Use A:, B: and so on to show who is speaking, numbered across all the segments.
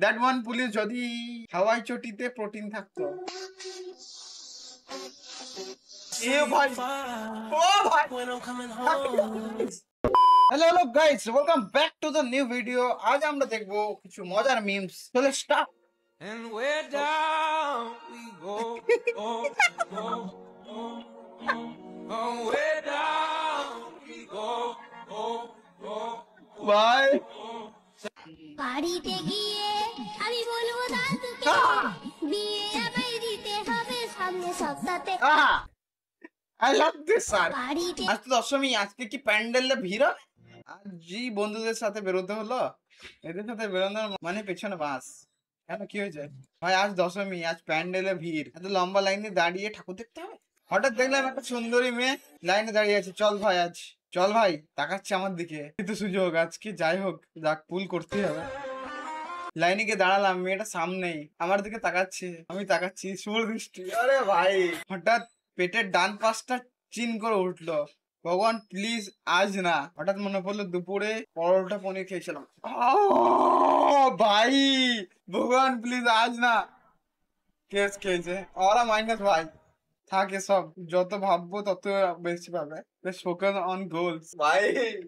A: That one police যদি হাওয়াই চটিতে protein থাকতো। এ ভাই, ও ভাই, hello hello guys, welcome back to the new video. আজ আমরা দেখবো কিছু মজার মিমস। চলে start.
B: And we're down we go, go, go, go, go. We're down we go, go, go.
A: ভাই
C: বাড়িতে গিয়ে আমি বলবো দাদুকে বিয়ে আমায় দিতে হবে সামনে সপ্তাহে।
A: I love this sir.
C: বাড়িতে
A: আজ তো দশমী, আজকে কি প্যান্ডেলে ভিড় হবে? আজ জি বন্ধুদের সাথে বেরোতে হলো। এদের সাথে বেরোনোর মানে পেছনে বাস। কেন, কি হয়েছে ভাই? আজ দশমী, আজ প্যান্ডেলে ভিড়, এত লম্বা লাইনে দাঁড়িয়ে ঠাকুর দেখতে হবে? হঠাৎ দেখলাম একটা সুন্দরী মেয়ে লাইনে দাঁড়িয়ে আছে। চল ভাই, আজ চল ভাই। তাকাচ্ছে আমার দিকে, কিন্তু সুযোগ আজকে যাই হোক, যাক পুল করতেই হবে। লাইনে গিয়ে দাঁড়ালাম, মেয়েটা সামনেই আমার দিকে তাকাচ্ছে, আমি তাকাচ্ছি, সুর দৃষ্টি। আরে ভাই, হঠাৎ পেটের ডান পাশটা চিন করে উঠলো। ভগবান প্লিজ আজ না। হঠাৎ মনে পড়লো দুপুরে পরোটা পনির খেয়েছিলাম। ভাই ভগবান প্লিজ আজ না। কেস খেয়েছে ওরা মাইনাস। ভাই থাক এসব, যত ভাববো তত বেশি পাবে। ফোকাস অন গোলস ভাই।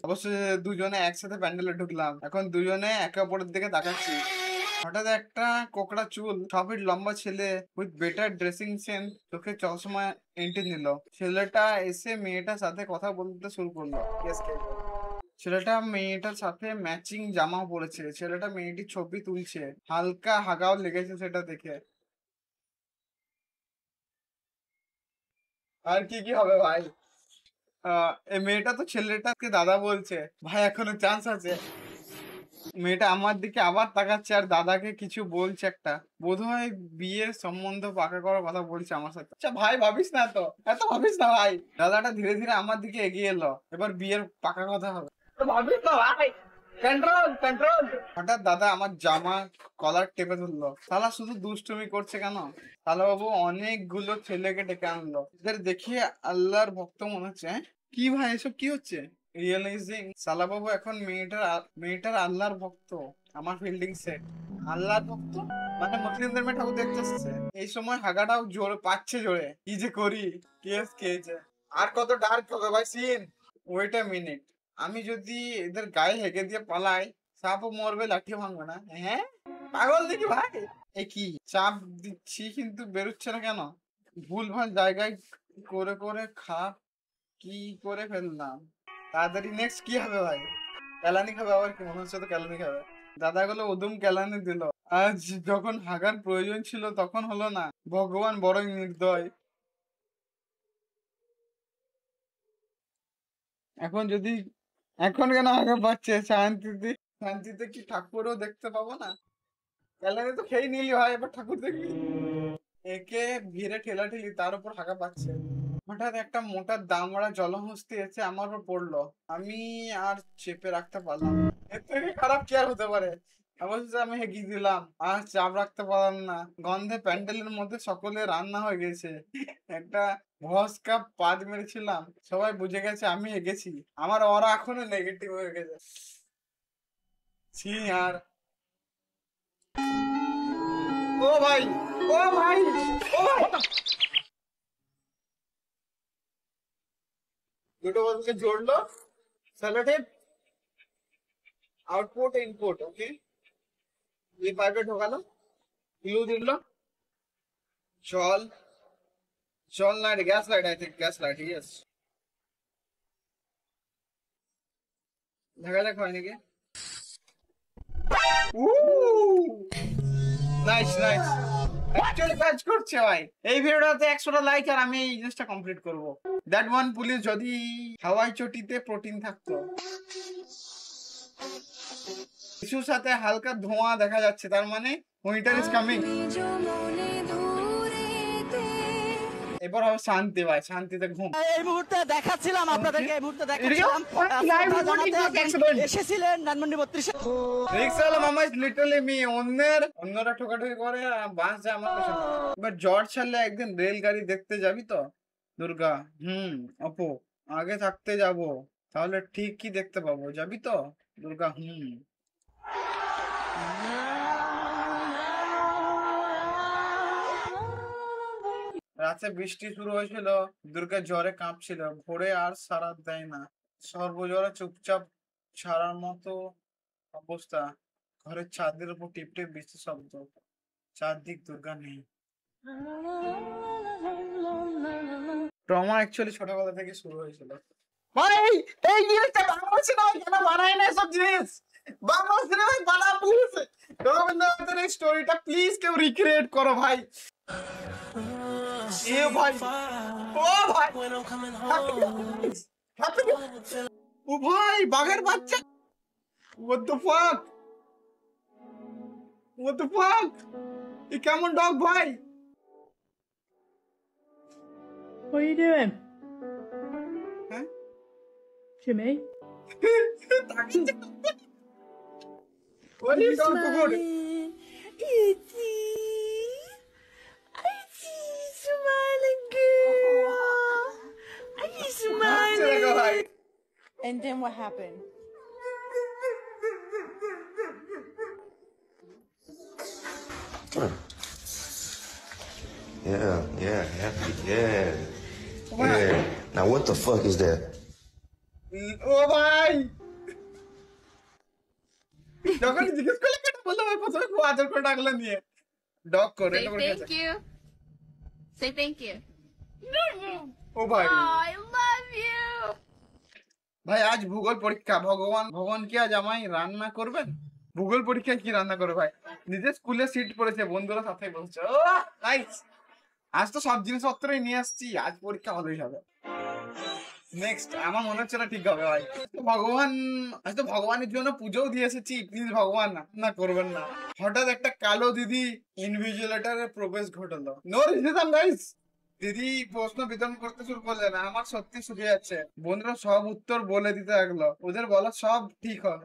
A: অবশ্যই দুজনে একসাথে প্যান্ডেলে ঢুকলাম, এখন দুজনে একে অপরের দিকে তাকাচ্ছি। হঠাৎ একটা কোকড়া চুল, 6 ফিট লম্বা ছেলে উইথ বেটার ড্রেসিং সেন্স, চোখে চশমা এন্ট্রি নিল। ছেলেটা এসে মেয়েটার সাথে কথা বলতে শুরু করলো। ছেলেটা মেয়েটার সাথে ম্যাচিং জামা পরেছে। ছেলেটা মেয়েটির ছবি তুলছে, হালকা হাগাও লেগেছে সেটা দেখে। আর কি কি হবে ভাই? এই মেয়েটা তো ছেলেটাকে দাদা বলছে। ভাই এখনো চান্স আছে। মেয়েটা আমার দিকে আবার তাকাচ্ছে আর দাদাকে কিছু বলছে একটা, বোধহয় বিয়ের সম্বন্ধ পাকা করার কথা বলছে আমার সাথে। আচ্ছা ভাই, ভাবিস না তো, এত ভাবিস না ভাই। দাদাটা ধীরে ধীরে আমার দিকে এগিয়ে এলো, এবার বিয়ের পাকা কথা হবে। ভাবিস না ভাই, কন্ট্রোল কন্ট্রোল। হঠাৎ দাদা আমার জামা কলার টেপে ধরলো। শালা শুধু দুষ্টুমি করছে কেন? শালা বাবু অনেকগুলো ছেলেকে ডেকে আনলো, এদের দেখিয়ে আল্লাহর ভক্ত মনে হচ্ছে। কি ভাই এসব কি হচ্ছে? রিয়েলাইজিং সালা বাবু এখন মেয়েটার আল্লাহর ভক্ত। আমার ফিল্ডিং সেট। আল্লাহর ভক্ত মানে মুসলিমদের মেয়ে ঠাকুর দেখতে এসেছে। এই সময় হাগাটাও জোরে পাচ্ছে, জোরে। কি যে করি, কেস খেয়েছে। আর কত ডার্ক হবে ভাই সিন? ওয়েট আ মিনিট, আমি যদি এদের গায়ে হেগে দিয়ে পালাই, সাপও মরবে, লাঠি ভাঙবে না। হ্যাঁ পাগল দেখি ভাই। এ কি চাপ দিচ্ছি কিন্তু বেরোচ্ছে না কেন? ভুল ভাল জায়গায় করে করে খারাপ কি করে ফেললাম। তাড়াতাড়ি নেক্সট কি হবে ভাই? কেলানি খাবে আবার, কি মনে হচ্ছে তো কেলানি খাবে। দাদাগুলো উদুম কেলানি দিল। আজ যখন হাগার প্রয়োজন ছিল তখন হলো না। ভগবান বড়ই নির্দয়। এখন যদি, এখন কেন হাগা পাচ্ছে? শান্তিতে শান্তিতে কি ঠাকুরও দেখতে পাবো না? কেলানি তো খেয়ে নিলি ভাই, এবার ঠাকুর দেখবি? একে ভিড়ে ঠেলাঠেলি, তার উপর হাগা পাচ্ছে। হঠাৎ একটা মোটা দামড়া জলহস্তি এসে আমার উপর পড়লো। আমি আর চেপে রাখতে পারলাম না। এর থেকে খারাপ কি আর হতে পারে? অবশেষে আমি হেগে দিলাম, আর চাপ রাখতে পারলাম না। গন্ধে প্যান্ডেলের মধ্যে সকলে রান্না হয়ে গেছে। একটা ভস্কা পাদ মেরেছিলাম, সবাই বুঝে গেছে আমি হেগেছি। আমার ওরা এখনো নেগেটিভ হয়ে গেছে। ছি আর, ও ভাই, ও ভাই, ও ভাই, দুটো বলকে জোড়লো। সেলোটেপ আউটপুট ইনপুট, ওকে। এই পাইপে ঢোকালো, গ্লু দিল। জল, জল light, gas light, I think gas light, yes. দেখা যাক হয় নাকি। নাইস নাইস, অ্যাকচুয়ালি কাজ করছে ভাই। এই ভিডিওটাতে 100টা লাইক আর আমি এই জিনিসটা কমপ্লিট করব। দ্যাট ওয়ান পুলিশ যদি হাওয়াই চটিতে প্রোটিন থাকতো। কিছুর সাথে হালকা ধোঁয়া দেখা যাচ্ছে, তার মানে উইন্টার ইজ কামিং। এবার হবে শান্তি ভাই, শান্তিতে ঘুম।
D: এই মুহূর্তে দেখাচ্ছিলাম আপনাদেরকে, এই মুহূর্তে দেখাচ্ছিলাম এসেছিলেন ধানমন্ডি 32-এ।
A: রিক্সা ওয়ালা মামা ইজ লিটারালি মি। অন্যরা ঠোকাঠুকি করে আর বাস যায় আমার পেছনে। এবার জ্বর ছাড়লে একদিন রেলগাড়ি দেখতে যাবি তো? দুর্গা, অপু, আগে থাকতে যাব, তাহলে ঠিক কি দেখতে পাবো, যাবি তো? দুর্গা, রাতে বৃষ্টি শুরু হয়েছিল, দুর্গা জ্বরে কাঁপছিল, ভোরে আর সাড়া দেয় না, সর্বজয়া চুপচাপ ছাড়ার মতো অবস্থা। ঘরের ছাদের উপর টিপ টিপ বৃষ্টির শব্দ, চারদিক দুর্গা নেই। ট্রমা অ্যাকচুয়ালি ছোটবেলা থেকে শুরু হয়েছিল। ভাই এই জিনিসটা বাংলা সিনেমায় কেন বানায় না এসব জিনিস? বাংলা সিনেমায় বানা প্লিজ। রবীন্দ্রনাথের এই স্টোরিটা প্লিজ কেউ রিক্রিয়েট করো ভাই। এ ভাই, ও ভাই, ও ভাই বাঘের বাচ্চা। What the fuck? What the fuck? এ কেমন ডগ ভাই?
E: What are you doing?
A: হ্যাঁ?
E: Jimmy?
A: What are you doing, কুকুর?
E: Smiling girl. Are you
A: হাসছে দেখো ভাই।
E: And then what happened?
F: Yeah, happy, yeah. Yeah. Now what the fuck is that?
A: ও ভাই, যখন জিজ্ঞেস করলে কেন বললো ভাই, প্রথমে খুব আদর করে ডাকলে নিয়ে ডগ করে
G: Say thank you. Say thank you.
A: ও ভাই।
G: Oh, I love you.
A: ভাই আজ ভূগোল পরীক্ষা, ভগবান কি আজ আমায় রান্না করবেন? ভূগোল পরীক্ষায় কি রান্না করে ভাই? নিজের স্কুলে সিট পড়েছে, বন্ধুরা সাথে বলছে। ও নাইস, আজ তো সব জিনিসপত্রই নিয়ে আসছি, আজ পরীক্ষা ভালোই হবে। নেক্সট আমার মনে হচ্ছে না ঠিক হবে ভাই। আজ তো ভগবানের জন্য পুজোও দিয়ে এসেছি, প্লিজ ভগবান না করবেন না। হঠাৎ একটা কালো দিদি ইনভিজিলেটরের প্রবেশ ঘটলো। No reason guys. দিদি প্রশ্ন বিতরণ করতে শুরু করলেন, আমার সত্যি শুকিয়ে যাচ্ছে। বন্ধুরা সব উত্তর বলে দিতে লাগলো, ওদের বলা সব ঠিক হয়।